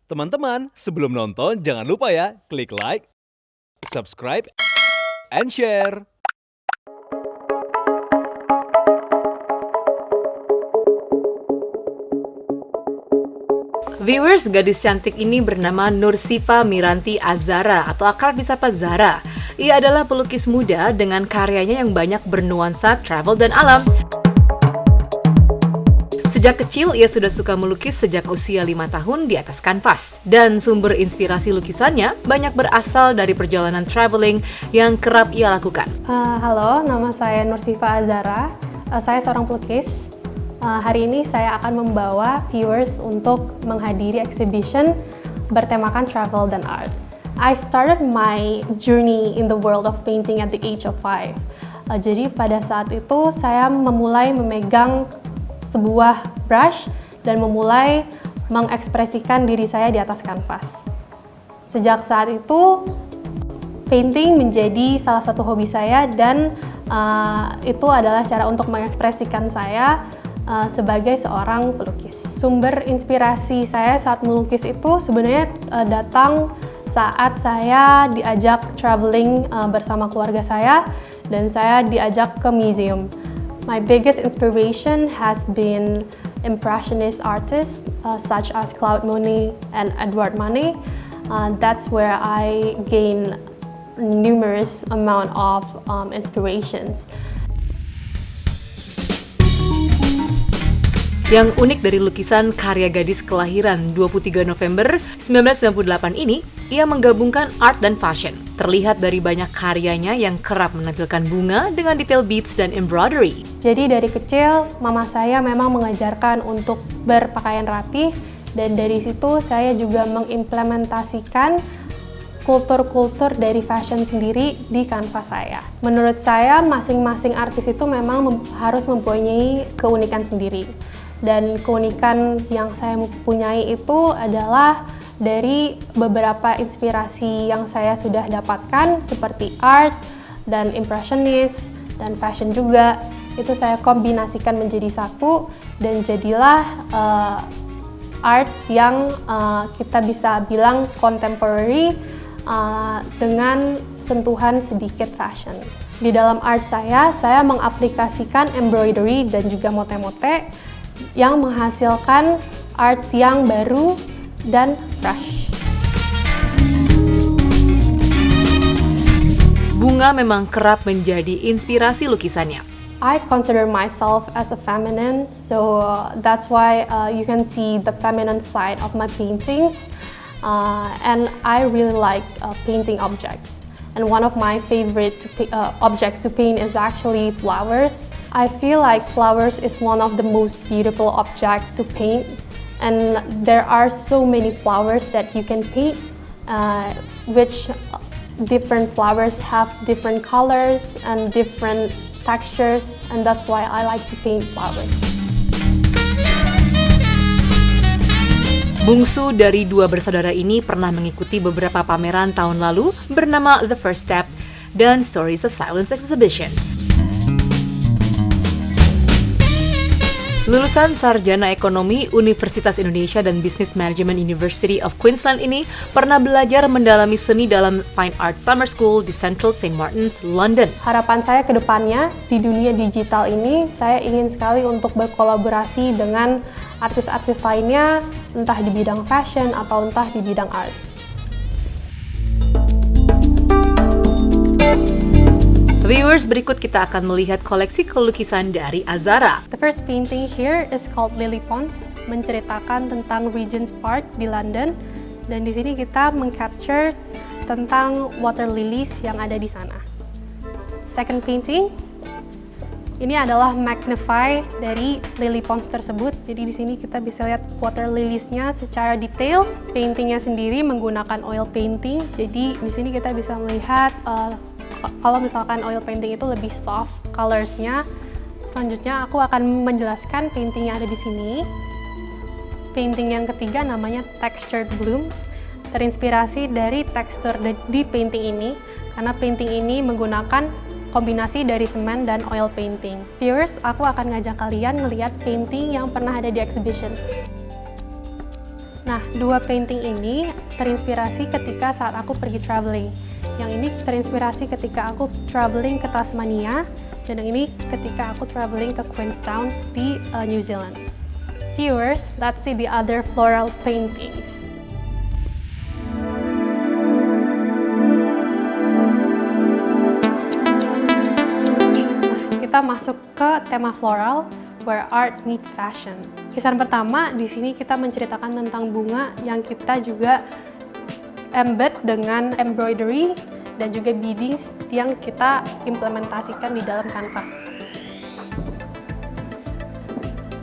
Teman-teman, sebelum nonton jangan lupa ya, klik like, subscribe, and share. Viewers, gadis cantik ini bernama Nursifa Miranti Azara atau akrab disapa Zara. Ia adalah pelukis muda dengan karyanya yang banyak bernuansa travel dan alam. Sejak kecil, ia sudah suka melukis sejak usia 5 tahun di atas kanvas. Dan sumber inspirasi lukisannya banyak berasal dari perjalanan traveling yang kerap ia lakukan. Halo, nama saya Nursifa Azara. Saya seorang pelukis. Hari ini saya akan membawa viewers untuk menghadiri exhibition bertemakan travel dan art. I started my journey in the world of painting at the age of 5. Jadi pada saat itu saya memulai memegang sebuah brush dan memulai mengekspresikan diri saya di atas kanvas. Sejak saat itu, painting menjadi salah satu hobi saya dan itu adalah cara untuk mengekspresikan saya sebagai seorang pelukis. Sumber inspirasi saya saat melukis itu sebenarnya datang saat saya diajak traveling bersama keluarga saya dan saya diajak ke museum. My biggest inspiration has been Impressionist artists such as Claude Monet and Edouard Manet. That's where I gain numerous amount of inspirations. Yang unik dari lukisan karya gadis kelahiran 23 November 1998 ini, ia menggabungkan art dan fashion. Terlihat dari banyak karyanya yang kerap menampilkan bunga dengan detail beads dan embroidery. Jadi dari kecil, mama saya memang mengajarkan untuk berpakaian rapi, dan dari situ saya juga mengimplementasikan kultur-kultur dari fashion sendiri di kanvas saya. Menurut saya, masing-masing artis itu memang harus mempunyai keunikan sendiri. Dan keunikan yang saya punyai itu adalah dari beberapa inspirasi yang saya sudah dapatkan seperti art dan impressionist dan fashion juga. Itu saya kombinasikan menjadi satu dan jadilah art yang kita bisa bilang contemporary dengan sentuhan sedikit fashion. Di dalam art saya mengaplikasikan embroidery dan juga mote-mote yang menghasilkan art yang baru dan fresh. Bunga memang kerap menjadi inspirasi lukisannya. I consider myself as a feminine, so that's why you can see the feminine side of my paintings. And I really like painting objects. And one of my favorite objects to paint is actually flowers. I feel like flowers is one of the most beautiful objects to paint. And there are so many flowers that you can paint, which different flowers have different colors and different textures, and that's why I like to paint flowers. Bungsu dari dua bersaudara ini pernah mengikuti beberapa pameran tahun lalu bernama The First Step dan Stories of Silence Exhibition. Lulusan Sarjana Ekonomi Universitas Indonesia dan Business Management University of Queensland ini pernah belajar mendalami seni dalam Fine Art Summer School di Central St. Martin's, London. Harapan saya ke depannya di dunia digital ini, saya ingin sekali untuk berkolaborasi dengan artis-artis lainnya, entah di bidang fashion atau entah di bidang art. Viewers, berikut kita akan melihat koleksi lukisan dari Azara. The first painting here is called Lily Ponds, menceritakan tentang Regent's Park di London, dan di sini kita mengcapture tentang water lilies yang ada di sana. Second painting, ini adalah magnify dari lily ponds tersebut. Jadi di sini kita bisa lihat water lilies-nya secara detail. Paintingnya sendiri menggunakan oil painting. Jadi di sini kita bisa melihat kalau misalkan oil painting itu lebih soft colors-nya. Selanjutnya aku akan menjelaskan painting yang ada di sini. Painting yang ketiga namanya Textured Blooms, terinspirasi dari tekstur di painting ini karena painting ini menggunakan kombinasi dari semen dan oil painting. Viewers, aku akan ngajak kalian ngelihat painting yang pernah ada di exhibition. Nah, dua painting ini terinspirasi ketika saat aku pergi traveling. Yang ini terinspirasi ketika aku traveling ke Tasmania, dan yang ini ketika aku traveling ke Queenstown di New Zealand. Viewers, let's see the other floral paintings. Kita masuk ke tema floral, where art meets fashion. Lukisan pertama, di sini kita menceritakan tentang bunga yang kita juga embed dengan embroidery dan juga beadings yang kita implementasikan di dalam kanvas.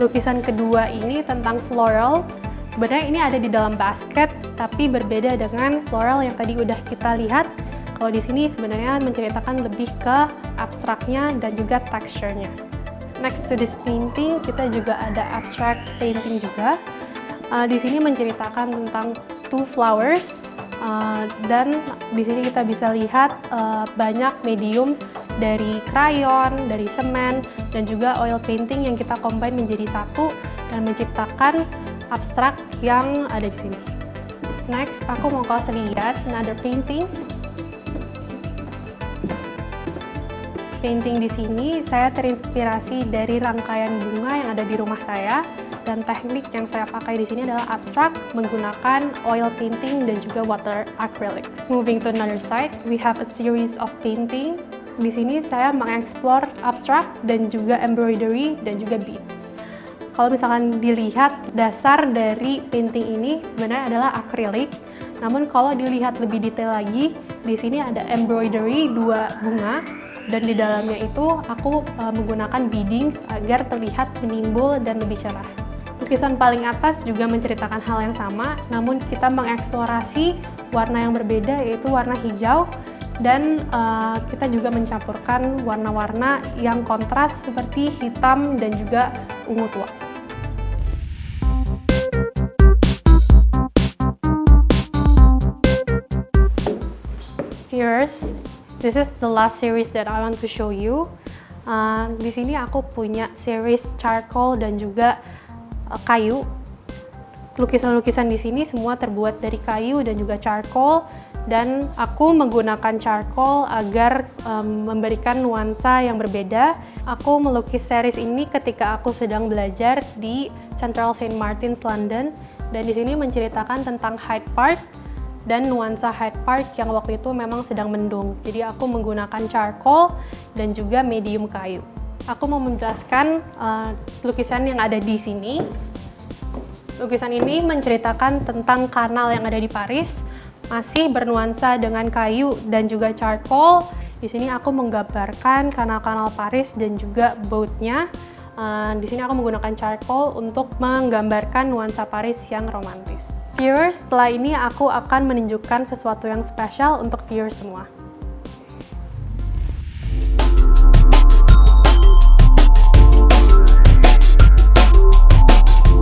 Lukisan kedua ini tentang floral. Sebenarnya ini ada di dalam basket, tapi berbeda dengan floral yang tadi udah kita lihat. Kalau di sini sebenarnya menceritakan lebih ke abstraknya dan juga texture-nya. Next to this painting, kita juga ada abstract painting juga. Di sini menceritakan tentang two flowers, dan di sini kita bisa lihat banyak medium dari crayon, dari semen, dan juga oil painting yang kita combine menjadi satu dan menciptakan abstrak yang ada di sini. Next, aku mau kasih lihat another paintings. Painting di sini saya terinspirasi dari rangkaian bunga yang ada di rumah saya, dan teknik yang saya pakai di sini adalah abstrak menggunakan oil painting dan juga water acrylic. Moving to another side, we have a series of painting. Di sini saya mengeksplor abstrak dan juga embroidery dan juga beads. Kalau misalkan dilihat dasar dari painting ini sebenarnya adalah acrylic. Namun kalau dilihat lebih detail lagi, di sini ada embroidery dua bunga. Dan di dalamnya itu aku menggunakan beadings agar terlihat menimbul dan lebih cerah. Lukisan paling atas juga menceritakan hal yang sama, namun kita mengeksplorasi warna yang berbeda, yaitu warna hijau, dan kita juga mencampurkan warna-warna yang kontras seperti hitam dan juga ungu tua. Viewers, this is the last series that I want to show you. Di sini aku punya series charcoal dan juga kayu. Lukisan-lukisan di sini semua terbuat dari kayu dan juga charcoal, dan aku menggunakan charcoal agar memberikan nuansa yang berbeda. Aku melukis series ini ketika aku sedang belajar di Central St. Martins, London, dan di sini menceritakan tentang Hyde Park dan nuansa Hyde Park yang waktu itu memang sedang mendung. Jadi aku menggunakan charcoal dan juga medium kayu. Aku mau menjelaskan lukisan yang ada di sini. Lukisan ini menceritakan tentang kanal yang ada di Paris, masih bernuansa dengan kayu dan juga charcoal. Di sini aku menggambarkan kanal-kanal Paris dan juga boat-nya. Di sini aku menggunakan charcoal untuk menggambarkan nuansa Paris yang romantis. Viewers, setelah ini aku akan menunjukkan sesuatu yang spesial untuk viewers semua.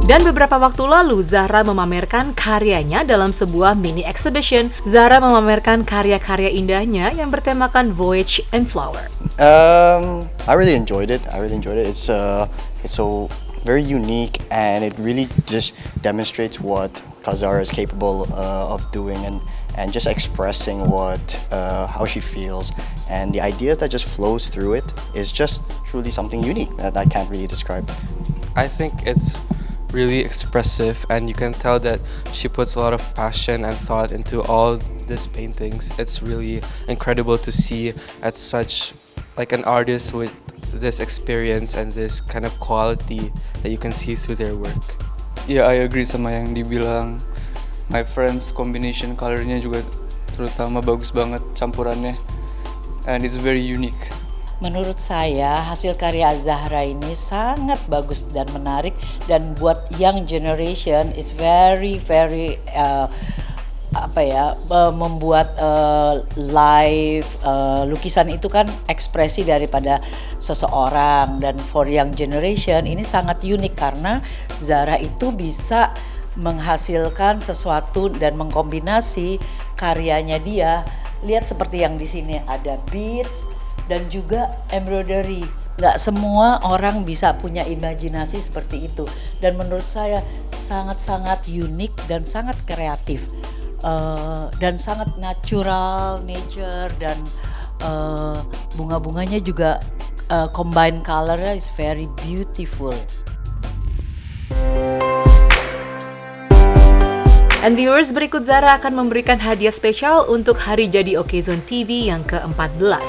Dan beberapa waktu lalu, Zahra memamerkan karyanya dalam sebuah mini exhibition. Zahra memamerkan karya-karya indahnya yang bertemakan Voyage and Flower. I really enjoyed it. It's so very unique, and it really just demonstrates what Zahra is capable of doing, and just expressing how she feels, and the ideas that just flows through it is just truly something unique that I can't really describe. I think it's really expressive, and you can tell that she puts a lot of passion and thought into all these paintings. It's really incredible to see at such like an artist with this experience and this kind of quality that you can see through their work. Ya, I agree sama yang dibilang my friends. Combination colornya juga terutama bagus banget campurannya, and it's very unique. Menurut saya hasil karya Zahra ini sangat bagus dan menarik, dan buat young generation it's very membuat live lukisan itu kan ekspresi daripada seseorang, dan for young generation ini sangat unik karena Zahra itu bisa menghasilkan sesuatu dan mengkombinasi karyanya dia. Lihat seperti yang di sini ada beads dan juga embroidery. Nggak semua orang bisa punya imajinasi seperti itu. Dan menurut saya sangat-sangat unik dan sangat kreatif. Dan sangat natural, nature, dan bunga-bunganya juga combine colornya is very beautiful. And viewers, berikut Zara akan memberikan hadiah spesial untuk hari jadi Okezone TV yang ke-14.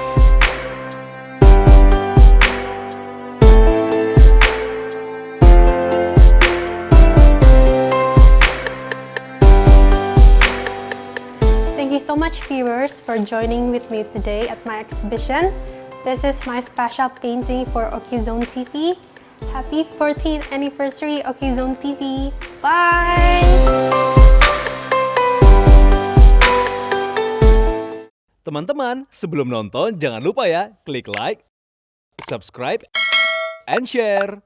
Thank you so much, viewers, for joining with me today at my exhibition. This is my special painting for Okezone TV. Happy 14th anniversary, Okezone TV. Bye! Teman-teman, sebelum nonton jangan lupa ya klik like, subscribe, and share.